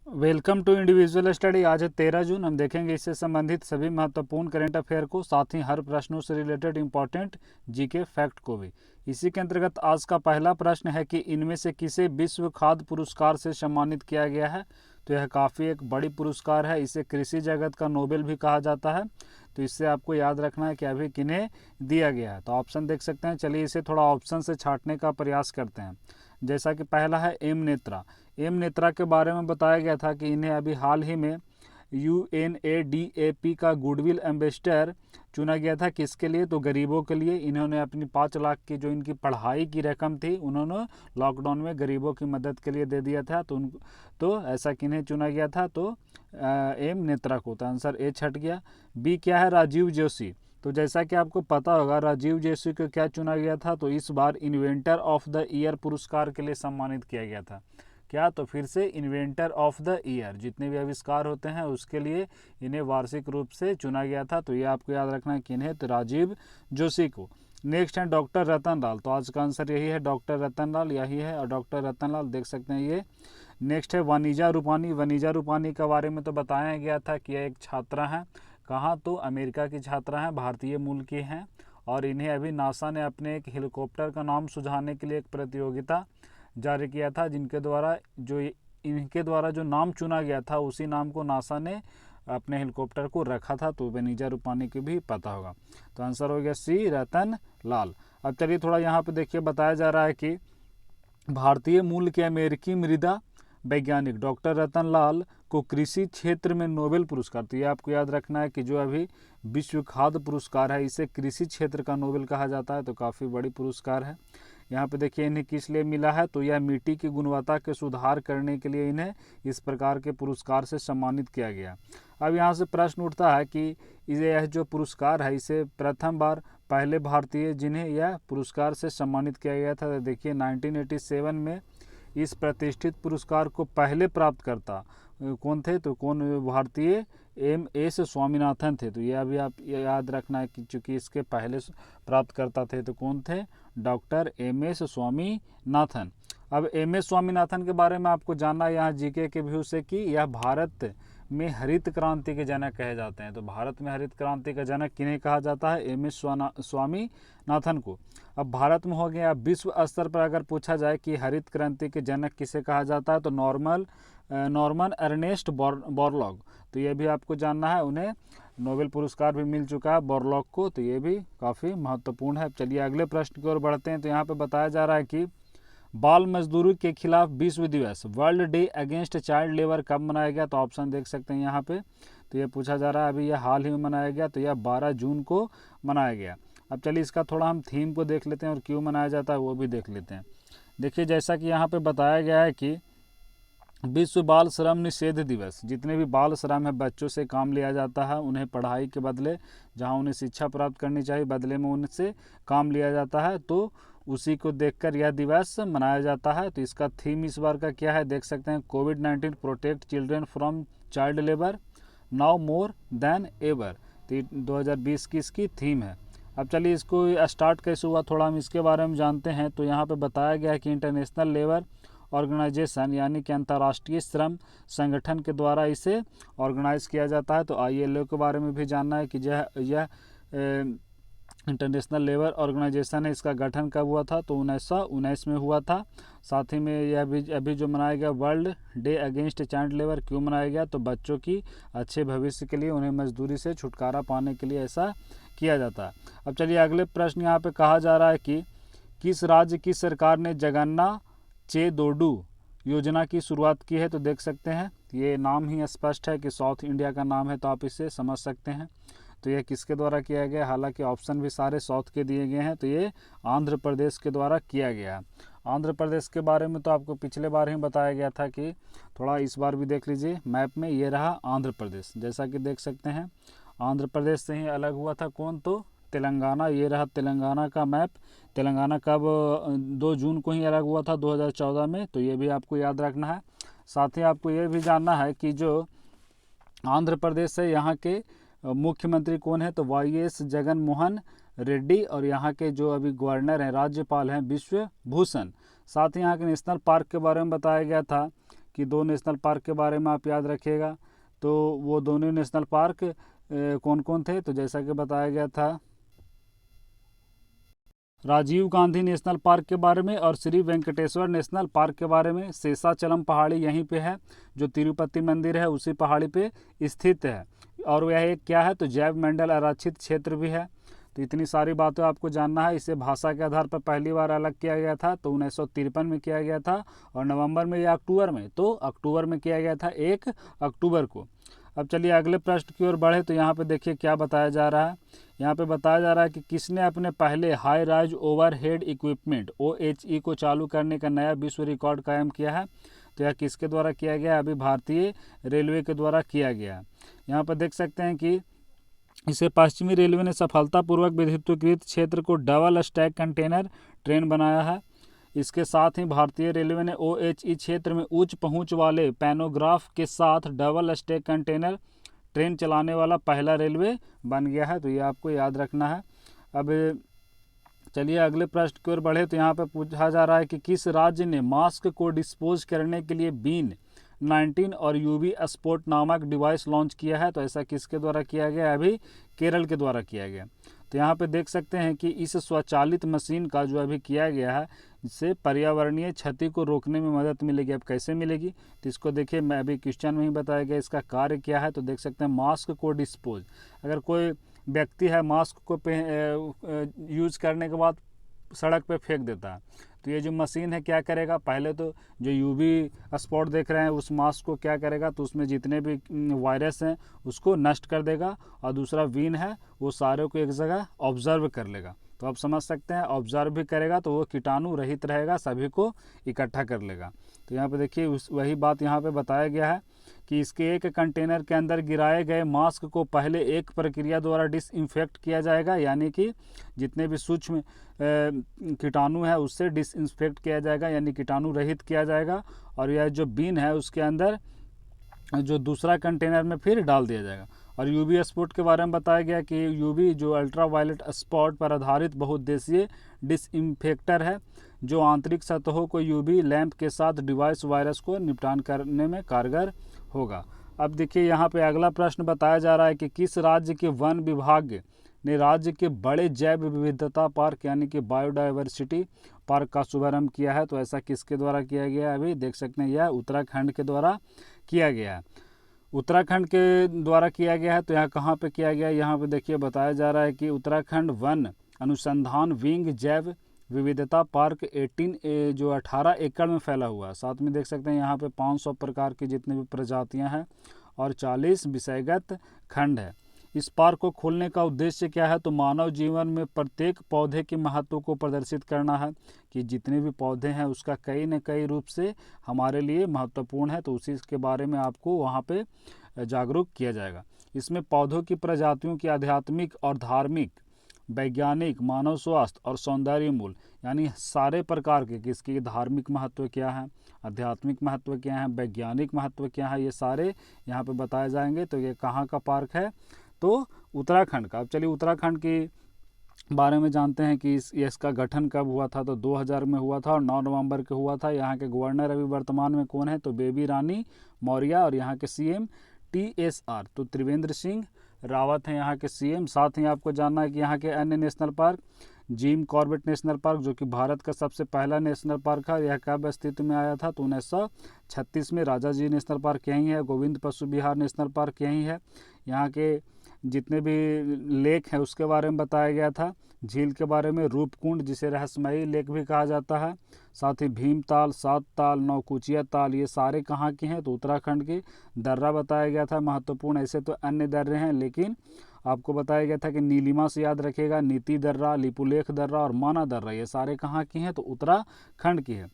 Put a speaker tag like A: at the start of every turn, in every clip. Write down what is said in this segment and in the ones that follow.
A: Welcome to individual study. आज है 13 जून। हम देखेंगे इससे संबंधित सभी महत्वपूर्ण करंट अफेयर को, साथ ही हर प्रश्नों से रिलेटेड इंपॉर्टेंट जीके फैक्ट को भी। इसी के अंतर्गत आज का पहला प्रश्न है कि इनमें से किसे विश्व खाद्य पुरस्कार से सम्मानित किया गया है। तो यह काफ़ी एक बड़ी पुरस्कार है, इसे कृषि जगत का नोबेल भी कहा जाता है। तो इससे आपको याद रखना है कि अभी किन्हें दिया गया है। तो ऑप्शन देख सकते हैं। चलिए इसे थोड़ा ऑप्शन से छांटने का प्रयास करते हैं। जैसा कि पहला है एम नेत्रा। एम नेत्रा के बारे में बताया गया था कि इन्हें अभी हाल ही में UNADAP का गुडविल एम्बेसडर चुना गया था। किसके लिए? तो गरीबों के लिए। इन्होंने अपनी 5 लाख की जो इनकी पढ़ाई की रकम थी, उन्होंने लॉकडाउन में गरीबों की मदद के लिए दे दिया था। तो ऐसा किन्हें चुना गया था? तो एम नेत्रा को। तो आंसर ए छट गया। बी क्या है? राजीव जोशी। तो जैसा कि आपको पता होगा, राजीव जोशी को क्या चुना गया था? तो इस बार इन्वेंटर ऑफ द ईयर पुरस्कार के लिए सम्मानित किया गया था। क्या? तो फिर से इन्वेंटर ऑफ द ईयर, जितने भी आविष्कार होते हैं उसके लिए इन्हें वार्षिक रूप से चुना गया था। तो ये आपको याद रखना है किन्हें? तो राजीव जोशी को। नेक्स्ट है डॉक्टर रतन लाल। तो आज का आंसर यही है, डॉक्टर रतन लाल यही है। और डॉक्टर रतन लाल देख सकते हैं ये। नेक्स्ट है वनीजा रूपानी। वनीजा रूपानी के बारे में तो बताया गया था कि यह एक छात्रा है। कहाँ? तो अमेरिका की छात्रा है, भारतीय मूल की हैं। और इन्हें अभी नासा ने अपने एक हेलीकॉप्टर का नाम सुझाने के लिए एक प्रतियोगिता जारी किया था, इनके द्वारा जो नाम चुना गया था, उसी नाम को नासा ने अपने हेलीकॉप्टर को रखा था। तो वनीजा रूपानी को भी पता होगा। तो आंसर हो गया सी, रतन लाल। अब चलिए थोड़ा यहाँ पे देखिए, बताया जा रहा है कि भारतीय मूल के अमेरिकी मृदा वैज्ञानिक डॉक्टर रतन लाल को कृषि क्षेत्र में नोबेल पुरस्कार। तो ये आपको याद रखना है कि जो अभी विश्व खाद्य पुरस्कार है, इसे कृषि क्षेत्र का नोबेल कहा जाता है। तो काफ़ी बड़ी पुरस्कार है। यहाँ पे देखिए इन्हें किस लिए मिला है? तो यह मिट्टी की गुणवत्ता के सुधार करने के लिए इन्हें इस प्रकार के पुरस्कार से सम्मानित किया गया। अब यहाँ से प्रश्न उठता है कि यह जो पुरस्कार है, इसे प्रथम बार पहले भारतीय जिन्हें यह पुरस्कार से सम्मानित किया गया था। तो देखिए 1987 में इस प्रतिष्ठित पुरस्कार को पहले प्राप्तकर्ता कौन थे? तो कौन? भारतीय MS स्वामीनाथन थे। तो यह भी आप याद रखना है कि चूंकि इसके पहले प्राप्तकर्ता थे, तो कौन थे? Doctor MS Swaminathan. अब MS स्वामीनाथन के बारे में आपको जानना है यहाँ जीके के व्यू से कि यह भारत में हरित क्रांति के जनक कहे जाते हैं। तो भारत में हरित क्रांति का जनक किन्हें कहा जाता है? MS स्वामीनाथन को। अब भारत में हो गया। अब विश्व स्तर पर अगर पूछा जाए कि हरित क्रांति के जनक किसे कहा जाता है, तो नॉर्मन अर्नेस्ट बोरलॉग। तो ये भी आपको जानना है। उन्हें नोबेल पुरस्कार भी मिल चुका है बोरलॉग को। तो ये भी काफ़ी महत्वपूर्ण है। चलिए अगले प्रश्न की ओर बढ़ते हैं। तो यहाँ पे बताया जा रहा है कि बाल मजदूरी के खिलाफ विश्व दिवस, world day against child labour, कब मनाया गया? तो ऑप्शन देख सकते हैं यहाँ पे। तो ये पूछा जा रहा है, अभी यह हाल ही में मनाया गया। तो यह 12 जून को मनाया गया। अब चलिए इसका थोड़ा हम थीम को देख लेते हैं और क्यों मनाया जाता है वो भी देख लेते हैं। देखिए जैसा कि यहाँ पे बताया गया है कि विश्व बाल श्रम निषेध दिवस, जितने भी बाल श्रम है, बच्चों से काम लिया जाता है, उन्हें पढ़ाई के बदले, जहाँ उन्हें शिक्षा प्राप्त करनी चाहिए, बदले में उनसे काम लिया जाता है। तो उसी को देखकर यह दिवस मनाया जाता है। तो इसका थीम इस बार का क्या है देख सकते हैं। कोविड-19 protect children from child labour now more than ever. तो 2020 की इसकी थीम है। अब चलिए इसको स्टार्ट कैसे हुआ, थोड़ा हम इसके बारे में जानते हैं। तो यहाँ पे बताया गया है कि इंटरनेशनल लेबर ऑर्गेनाइजेशन, यानी कि अंतर्राष्ट्रीय श्रम संगठन के द्वारा इसे ऑर्गेनाइज किया जाता है। तो ILO के बारे में भी जानना है कि यह इंटरनेशनल लेबर ऑर्गेनाइजेशन है, इसका गठन कब हुआ था? तो 1919 में हुआ था। साथ ही में यह भी अभी जो मनाया गया world day against child labour, क्यों मनाया गया? तो बच्चों की अच्छे भविष्य के लिए, उन्हें मजदूरी से छुटकारा पाने के लिए ऐसा किया जाता है। अब चलिए अगले प्रश्न यहाँ पे कहा जा रहा है कि किस राज्य की सरकार ने जगन्ना चेदोडू योजना की शुरुआत की है? तो देख सकते हैं ये नाम ही स्पष्ट है कि साउथ इंडिया का नाम है, तो आप इसे समझ सकते हैं। तो ये किसके द्वारा किया गया? हालांकि ऑप्शन भी सारे साउथ के दिए गए हैं। तो ये आंध्र प्रदेश के द्वारा किया गया है। आंध्र प्रदेश के बारे में तो आपको पिछले बार ही बताया गया था कि थोड़ा इस बार भी देख लीजिए मैप में। ये रहा आंध्र प्रदेश, जैसा कि देख सकते हैं। आंध्र प्रदेश से ही अलग हुआ था कौन? तो तेलंगाना। ये रहा तेलंगाना का मैप। तेलंगाना कब? 2 जून को ही अलग हुआ था 2014 में। तो ये भी आपको याद रखना है। साथ ही आपको ये भी जानना है कि जो आंध्र प्रदेश है, यहाँ के मुख्यमंत्री कौन है? तो YS जगन मोहन रेड्डी। और यहाँ के जो अभी गवर्नर हैं, राज्यपाल हैं, विश्व भूषण। साथ ही यहाँ के नेशनल पार्क के बारे में बताया गया था कि 2 नेशनल पार्क के बारे में आप याद रखिएगा। तो वो दोनों नेशनल पार्क कौन कौन थे, तो जैसा कि बताया गया था राजीव गांधी नेशनल पार्क के बारे में और श्री वेंकटेश्वर नेशनल पार्क के बारे में। शेषाचलम पहाड़ी यहीं पे है, जो तिरुपति मंदिर है उसी पहाड़ी पे स्थित है। और वह एक क्या है, तो जैव मंडल आरक्षित क्षेत्र भी है। तो इतनी सारी बातें आपको जानना है। इसे भाषा के आधार पर पहली बार अलग किया गया था तो 1953 में किया गया था, और नवंबर में या अक्टूबर में, तो अक्टूबर में किया गया था, 1 अक्टूबर को। अब चलिए अगले प्रश्न की ओर बढ़े। तो यहाँ पे देखिए क्या बताया जा रहा है। यहाँ पे बताया जा रहा है कि किसने अपने पहले high rise overhead equipment OHE को चालू करने का नया विश्व रिकॉर्ड कायम किया है। तो यह किसके द्वारा किया गया, अभी भारतीय रेलवे के द्वारा किया गया है। यहाँ पर देख सकते हैं कि इसे पश्चिमी रेलवे ने सफलतापूर्वक विद्युतीकृत क्षेत्र को डबल स्टैक कंटेनर ट्रेन बनाया है। इसके साथ ही भारतीय रेलवे ने OHE क्षेत्र में उच्च पहुंच वाले पैनोग्राफ के साथ डबल स्टैक कंटेनर ट्रेन चलाने वाला पहला रेलवे बन गया है। तो ये आपको याद रखना है। अब चलिए अगले प्रश्न की ओर बढ़े। तो यहाँ पर पूछा जा रहा है कि किस राज्य ने मास्क को डिस्पोज करने के लिए बीन 19 और UV स्पॉट नामक डिवाइस लॉन्च किया है। तो ऐसा किसके द्वारा किया गया, अभी केरल के द्वारा किया गया। तो यहाँ पे देख सकते हैं कि इस स्वचालित मशीन का जो अभी किया गया है, इससे पर्यावरणीय क्षति को रोकने में मदद मिलेगी। अब कैसे मिलेगी, तो इसको देखिए, मैं अभी क्वेश्चन में ही बताया गया इसका कार्य क्या है। तो देख सकते हैं मास्क को डिस्पोज, अगर कोई व्यक्ति है मास्क को यूज़ करने के बाद सड़क पे फेंक देता है, तो ये जो मशीन है क्या करेगा, पहले तो जो UV स्पॉट देख रहे हैं उस मास्क को क्या करेगा, तो उसमें जितने भी वायरस हैं उसको नष्ट कर देगा, और दूसरा बीन है वो सारे को एक जगह ऑब्जर्व कर लेगा। तो आप समझ सकते हैं ऑब्जर्व भी करेगा तो वो कीटाणु रहित रहेगा, सभी को इकट्ठा कर लेगा। तो यहाँ पे देखिए वही बात यहाँ पे बताया गया है कि इसके एक कंटेनर के अंदर गिराए गए मास्क को पहले एक प्रक्रिया द्वारा डिसइंफेक्ट किया जाएगा, यानी कि जितने भी सूक्ष्म कीटाणु है उससे डिसइंफेक्ट किया जाएगा, यानी कीटाणु रहित किया जाएगा। और यह जो बीन है उसके अंदर जो दूसरा कंटेनर में फिर डाल दिया जाएगा। और UV स्पॉट के बारे में बताया गया कि UV जो अल्ट्रा वायलेट स्पॉट पर आधारित बहुउद्देशीय डिसइंफेक्टर है, जो आंतरिक सतहों को UV लैंप के साथ डिवाइस वायरस को निपटान करने में कारगर होगा। अब देखिए यहाँ पे अगला प्रश्न बताया जा रहा है कि किस राज्य के वन विभाग ने राज्य के बड़े जैव विविधता पार्क यानी कि बायोडाइवर्सिटी पार्क का शुभारंभ किया है। तो ऐसा किसके द्वारा किया गया है, अभी देख सकते हैं यह उत्तराखंड के द्वारा किया गया है। उत्तराखंड के द्वारा किया गया है। तो यहाँ कहाँ पे किया गया है, यहाँ पे देखिए बताया जा रहा है कि उत्तराखंड वन अनुसंधान विंग जैव विविधता पार्क 18 एकड़ में फैला हुआ है। साथ में देख सकते हैं यहाँ पे 500 प्रकार की जितनी भी प्रजातियाँ हैं और 40 विषयगत खंड है। इस पार्क को खोलने का उद्देश्य क्या है, तो मानव जीवन में प्रत्येक पौधे के महत्व को प्रदर्शित करना है, कि जितने भी पौधे हैं उसका कई न कई रूप से हमारे लिए महत्वपूर्ण है। तो उसी के बारे में आपको वहाँ पे जागरूक किया जाएगा। इसमें पौधों की प्रजातियों की आध्यात्मिक और धार्मिक, वैज्ञानिक, मानव स्वास्थ्य और सौंदर्य मूल, यानी सारे प्रकार के, किसकी धार्मिक महत्व क्या है, आध्यात्मिक महत्व क्या है, वैज्ञानिक महत्व क्या है, ये सारे यहाँ पे बताए जाएंगे। तो ये कहाँ का पार्क है, तो उत्तराखंड का। अब चलिए उत्तराखंड के बारे में जानते हैं कि इसका गठन कब हुआ था। तो 2000 में हुआ था और 9 नवंबर को हुआ था। यहाँ के गवर्नर अभी वर्तमान में कौन है, तो बेबी रानी मौर्य, और यहाँ के CM TSR तो त्रिवेंद्र सिंह रावत हैं यहाँ के CM। साथ ही आपको जानना है कि यहाँ के अन्य national park, Jim Corbett national park जो कि भारत का सबसे पहला नेशनल पार्क है, यह कब अस्तित्व में आया था, तो 1936 में। राजा जी नेशनल पार्क यहीं है। गोविंद पशु विहार नेशनल पार्क यहीं है। यहाँ के जितने भी लेक हैं उसके बारे में बताया गया था। झील के बारे में रूपकुंड, जिसे रहस्यमयी लेक भी कहा जाता है। साथ ही भीमताल, सात ताल, नौकुचिया ताल, ये सारे कहाँ के हैं, तो उत्तराखंड के। दर्रा बताया गया था महत्वपूर्ण। ऐसे तो अन्य दर्रे हैं, लेकिन आपको बताया गया था कि नीलिमा से याद रखेगा, नीति दर्रा, लिपुलेख दर्रा और माना दर्रा, ये सारे कहाँ की हैं, तो उत्तराखंड की है।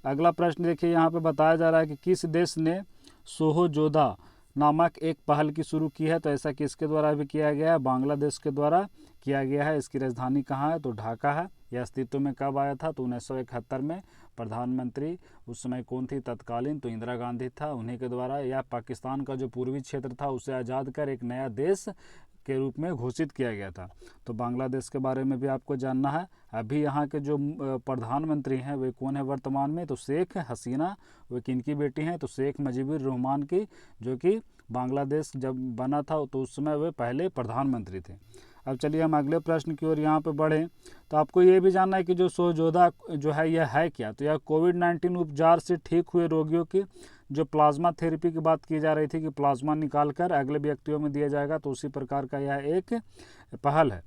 A: अगला प्रश्न देखिए, यहाँ पे बताया जा रहा है कि किस देश ने सोहोजोधा नामक एक पहल की शुरू की है। तो ऐसा किसके द्वारा भी किया गया है, बांग्लादेश के द्वारा किया गया है। इसकी राजधानी कहाँ है, तो ढाका है। यह अस्तित्व में कब आया था, तो 1971 में। प्रधानमंत्री उस समय कौन थी तत्कालीन, तो इंदिरा गांधी था, उन्हीं के द्वारा। यह पाकिस्तान का जो पूर्वी क्षेत्र था उसे आज़ाद कर एक नया देश के रूप में घोषित किया गया था। तो बांग्लादेश के बारे में भी आपको जानना है। अभी यहाँ के जो प्रधानमंत्री हैं वे कौन है वर्तमान में, तो शेख हसीना, वे किनकी बेटी हैं, तो शेख मुजीबुर रहमान की, जो कि बांग्लादेश जब बना था तो उस समय वे पहले प्रधानमंत्री थे। अब चलिए हम अगले प्रश्न की ओर यहाँ पे बढ़ें। तो आपको ये भी जानना है कि जो सोजोदा जो है यह है क्या, तो यह कोविड-19 उपचार से ठीक हुए रोगियों की जो प्लाज्मा थेरेपी की बात की जा रही थी कि प्लाज्मा निकालकर अगले व्यक्तियों में दिया जाएगा, तो उसी प्रकार का यह एक पहल है।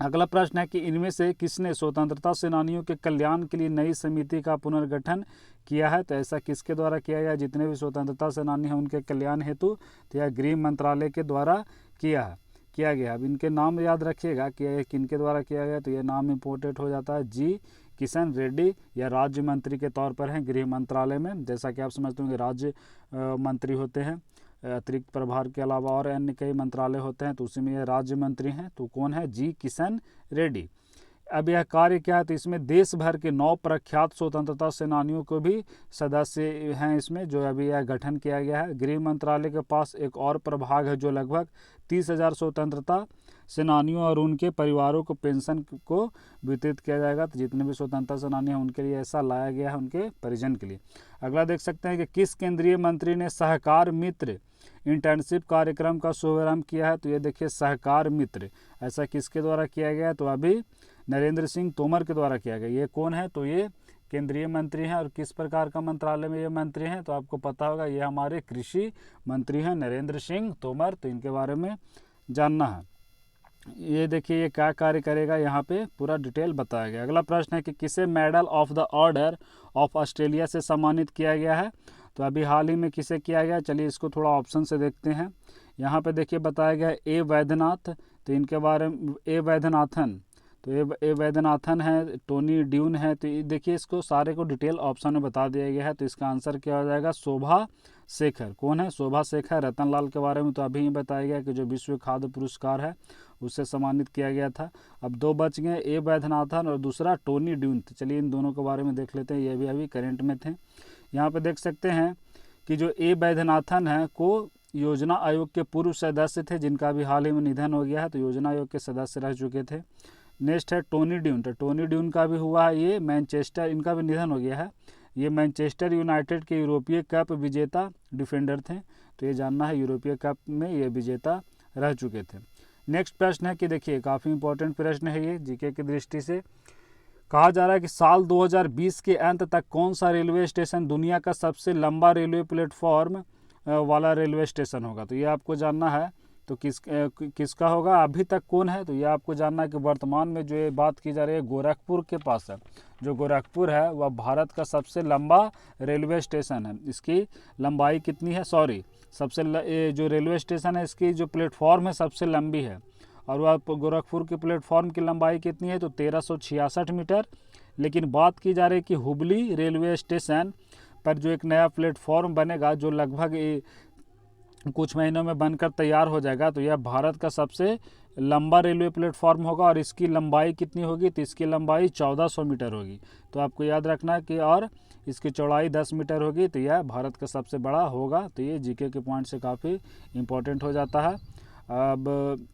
A: अगला प्रश्न है कि इनमें से किसने स्वतंत्रता सेनानियों के कल्याण के लिए नई समिति का पुनर्गठन किया है, तो ऐसा किसके द्वारा किया गया। जितने भी स्वतंत्रता सेनानी हैं उनके कल्याण हेतु तो यह गृह मंत्रालय के द्वारा किया गया। अब इनके नाम याद रखिएगा कि यह किनके द्वारा किया गया, तो यह नाम इम्पोर्टेंट हो जाता है। जी किशन रेड्डी, या राज्य मंत्री के तौर पर हैं गृह मंत्रालय में। जैसा कि आप समझते होंगे राज्य मंत्री होते हैं, अतिरिक्त प्रभार के अलावा और अन्य कई मंत्रालय होते हैं, तो उसी में यह राज्य मंत्री हैं। तो कौन है, जी किशन रेड्डी। अब यह कार्य क्या है, तो इसमें देश भर के 9 प्रख्यात स्वतंत्रता सेनानियों को भी सदस्य हैं इसमें, जो अभी यह गठन किया गया है। गृह मंत्रालय के पास एक और प्रभाग है जो लगभग 30,000 स्वतंत्रता सेनानियों और उनके परिवारों को पेंशन को वितरित किया जाएगा। तो जितने भी स्वतंत्रता सेनानी हैं उनके लिए ऐसा लाया गया है, उनके परिजन के लिए। अगला देख सकते हैं कि किस केंद्रीय मंत्री ने सहकार मित्र इंटर्नशिप कार्यक्रम का शुभारंभ किया है, तो ये देखिए सहकार मित्र, ऐसा किसके द्वारा किया गया है, तो अभी नरेंद्र सिंह तोमर के द्वारा किया गया। ये कौन है, तो ये केंद्रीय मंत्री हैं। और किस प्रकार का मंत्रालय में ये मंत्री हैं, तो आपको पता होगा ये हमारे कृषि मंत्री हैं नरेंद्र सिंह तोमर। तो इनके बारे में जानना है। ये देखिए ये क्या कार्य करेगा, यहाँ पे पूरा डिटेल बताया गया। अगला प्रश्न है कि किसे medal of the order of Australia से सम्मानित किया गया है, तो अभी हाल ही में किसे किया गया। चलिए इसको थोड़ा ऑप्शन से देखते हैं। यहाँ पे देखिए बताया गया ए वैद्यनाथ, तो इनके बारे में ए वैद्यनाथन, तो ए वैद्यनाथन है, टोनी ड्यून है। तो देखिए इसको सारे को डिटेल ऑप्शन में बता दिया गया है। तो इसका आंसर क्या हो जाएगा, शोभा शेखर। कौन है, शोभा शेखर। रतन लाल के बारे में तो अभी ही बताया गया कि जो विश्व खाद्य पुरस्कार है उससे सम्मानित किया गया था। अब 2 बच गए, ए वैद्यनाथन और दूसरा टोनी ड्यून। तो चलिए इन दोनों के बारे में देख लेते हैं, ये भी अभी करंट में थे। यहाँ पे देख सकते हैं कि जो ए वैद्यनाथन है को योजना आयोग के पूर्व सदस्य थे, जिनका भी हाल ही में निधन हो गया है, तो योजना आयोग के सदस्य रह चुके थे। नेक्स्ट है टोनी ड्यून, तो टोनी ड्यून का भी हुआ है, ये मैनचेस्टर, इनका भी निधन हो गया है। ये मैनचेस्टर यूनाइटेड के यूरोपीय कप विजेता डिफेंडर थे, तो ये जानना है, यूरोपीय कप में ये विजेता रह चुके थे। नेक्स्ट प्रश्न है कि देखिए काफ़ी इंपॉर्टेंट प्रश्न है ये जीके की दृष्टि से। कहा जा रहा है कि साल 2020 के अंत तक कौन सा रेलवे स्टेशन दुनिया का सबसे लंबा रेलवे प्लेटफॉर्म वाला रेलवे स्टेशन होगा, तो ये आपको जानना है। तो किसका होगा, अभी तक कौन है, तो ये आपको जानना है कि वर्तमान में जो ये बात की जा रही है गोरखपुर के पास है। जो गोरखपुर है वह भारत का सबसे लंबा रेलवे स्टेशन है। इसकी लंबाई कितनी है, जो रेलवे स्टेशन है इसकी जो प्लेटफॉर्म है सबसे लंबी है, और वह गोरखपुर के प्लेटफॉर्म की लंबाई कितनी है, तो 1366 मीटर। लेकिन बात की जा रही है कि हुबली रेलवे स्टेशन पर जो एक नया प्लेटफॉर्म बनेगा जो लगभग कुछ महीनों में बनकर तैयार हो जाएगा, तो यह भारत का सबसे लंबा रेलवे प्लेटफॉर्म होगा। और इसकी लंबाई कितनी होगी, तो इसकी लंबाई 1400 मीटर होगी। तो आपको याद रखना है कि और इसकी चौड़ाई 10 मीटर होगी, तो यह भारत का सबसे बड़ा होगा। तो ये जीके के पॉइंट से काफ़ी इम्पोर्टेंट हो जाता है। अब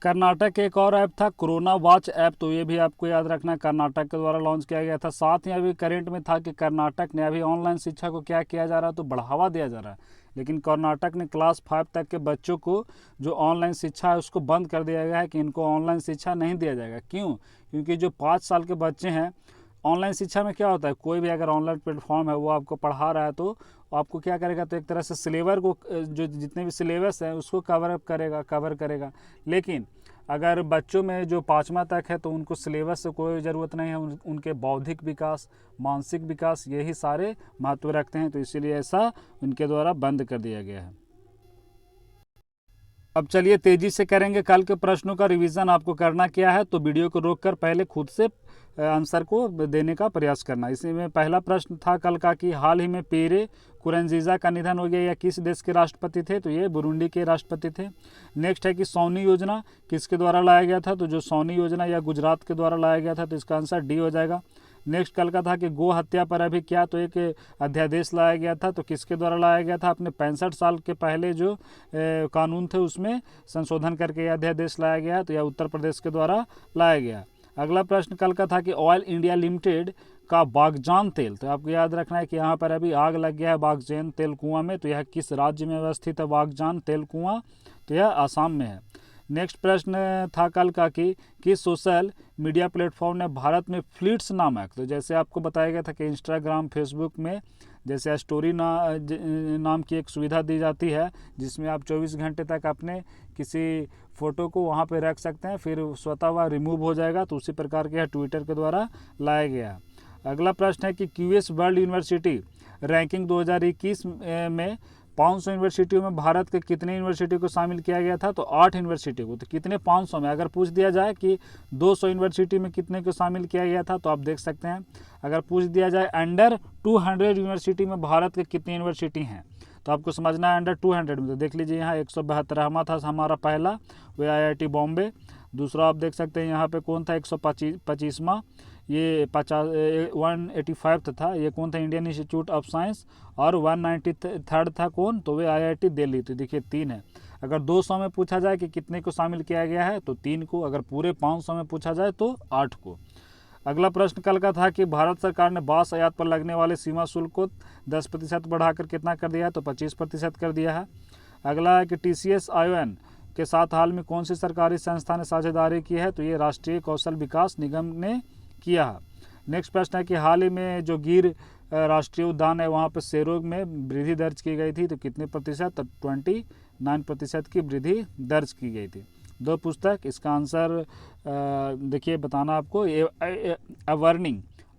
A: कर्नाटक के एक और ऐप था कोरोना वॉच ऐप, तो ये भी आपको याद रखना है, कर्नाटक के द्वारा लॉन्च किया गया था। साथ ही अभी करंट में था कि कर्नाटक ने अभी ऑनलाइन शिक्षा को क्या किया जा रहा है, तो बढ़ावा दिया जा रहा है। लेकिन कर्नाटक ने क्लास 5 तक के बच्चों को जो ऑनलाइन शिक्षा है उसको बंद कर दिया गया है कि इनको ऑनलाइन शिक्षा नहीं दिया जाएगा। क्यों, क्योंकि जो 5 साल के बच्चे हैं, ऑनलाइन शिक्षा में क्या होता है, कोई भी अगर ऑनलाइन प्लेटफॉर्म है वो आपको पढ़ा रहा है तो आपको क्या करेगा, तो एक तरह से सिलेबस को, जो जितने भी सिलेबस हैं उसको कवर करेगा। लेकिन अगर बच्चों में जो 5वां तक है तो उनको सिलेबस से कोई ज़रूरत नहीं है, उनके बौद्धिक विकास, मानसिक विकास, यही सारे महत्व रखते हैं। तो इसीलिए ऐसा उनके द्वारा बंद कर दिया गया है। अब चलिए तेज़ी से करेंगे कल के प्रश्नों का रिवीजन। आपको करना क्या है, तो वीडियो को रोककर पहले खुद से आंसर को देने का प्रयास करना। इसी में पहला प्रश्न था कल का कि हाल ही में पियरे नकुरुनजीजा का निधन हो गया, या किस देश के राष्ट्रपति थे, तो ये बुरुंडी के राष्ट्रपति थे। नेक्स्ट है कि सौनी योजना किसके द्वारा लाया गया था, तो जो सौनी योजना या गुजरात के द्वारा लाया गया था, तो इसका आंसर डी हो जाएगा। नेक्स्ट कल का था कि गो हत्या पर अभी क्या, तो एक अध्यादेश लाया गया था, तो किसके द्वारा लाया गया था, अपने 65 साल के पहले जो कानून थे उसमें संशोधन करके यह अध्यादेश लाया गया, तो यह उत्तर प्रदेश के द्वारा लाया गया। अगला प्रश्न कल का था कि ऑयल इंडिया लिमिटेड का बागजान तेल, तो आपको याद रखना है कि यहाँ पर अभी आग लग गया है बागजान तेल कुआं में, तो यह किस राज्य में अवस्थित है बागजान तेल कुआं, तो यह आसाम में है। नेक्स्ट प्रश्न था कल का कि किस सोशल मीडिया प्लेटफॉर्म ने भारत में फ्लीट्स नामक, तो जैसे आपको बताया गया था कि इंस्टाग्राम फेसबुक में जैसे स्टोरी नाम की एक सुविधा दी जाती है, जिसमें आप 24 घंटे तक अपने किसी फ़ोटो को वहाँ पे रख सकते हैं, फिर स्वतः वह रिमूव हो जाएगा, तो उसी प्रकार के ट्विटर के द्वारा लाया गया। अगला प्रश्न है कि क्यूएस वर्ल्ड यूनिवर्सिटी रैंकिंग 2021 में 500 यूनिवर्सिटियों में भारत के कितने यूनिवर्सिटी को शामिल किया गया था, तो 8 यूनिवर्सिटी को। तो कितने 500 में, अगर पूछ दिया जाए कि 200 यूनिवर्सिटी में कितने को शामिल किया गया था, तो आप देख सकते हैं। अगर पूछ दिया जाए अंडर 200 यूनिवर्सिटी में भारत के कितनी यूनिवर्सिटी हैं, तो आपको समझना है अंडर 200 में। तो देख लीजिए यहाँ 172वां था हमारा पहला, वह IIT बॉम्बे। दूसरा आप देख सकते हैं यहाँ पे कौन था 125वां, ये 185 था, ये कौन था, इंडियन इंस्टीट्यूट ऑफ साइंस। और 193 था कौन, तो वे IIT दिल्ली। तो देखिए 3 है। अगर 200 में पूछा जाए कि कितने को शामिल किया गया है, तो 3 को। अगर पूरे 500 में पूछा जाए तो 8 को। अगला प्रश्न कल का था कि भारत सरकार ने बांस आयात पर लगने वाले सीमा शुल्क को 10% बढ़ाकर कितना कर दिया है, तो 25% कर दिया है। अगला है कि TCS ION के साथ हाल में कौन सी सरकारी संस्था ने साझेदारी की है, तो ये राष्ट्रीय कौशल विकास निगम ने किया है। नेक्स्ट प्रश्न है कि हाल ही में जो गिर राष्ट्रीय उद्यान है वहाँ पर शेरों में वृद्धि दर्ज की गई थी, तो कितने प्रतिशत, तो 29% की वृद्धि दर्ज की गई थी। 2 पुस्तक, इसका आंसर देखिए बताना आपको।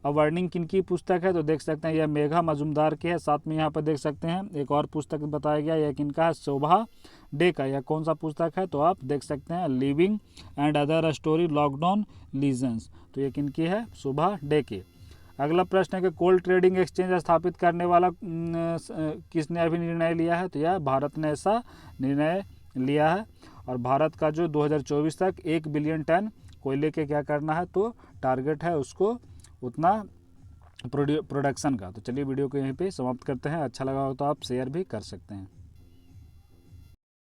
A: अवर्निंग किनकी पुस्तक है, तो देख सकते हैं यह मेघा मजुमदार की है। साथ में यहाँ पर देख सकते हैं एक और पुस्तक बताया गया, यह किनका है, शोभा डे का। यह कौन सा पुस्तक है, तो आप देख सकते हैं living and other story lockdown lesions, तो ये किनकी है, शोभा डे की। अगला प्रश्न है कि कोल्ड ट्रेडिंग एक्सचेंज स्थापित करने वाला किसने अभी निर्णय लिया है, तो यह भारत ने ऐसा निर्णय लिया है। और भारत का जो 2024 तक 1 बिलियन टन कोयले के क्या करना है, तो टारगेट है उसको उतना प्रोडक्शन का। तो चलिए वीडियो को यहीं पे समाप्त करते हैं। अच्छा लगा हो तो आप शेयर भी कर सकते हैं।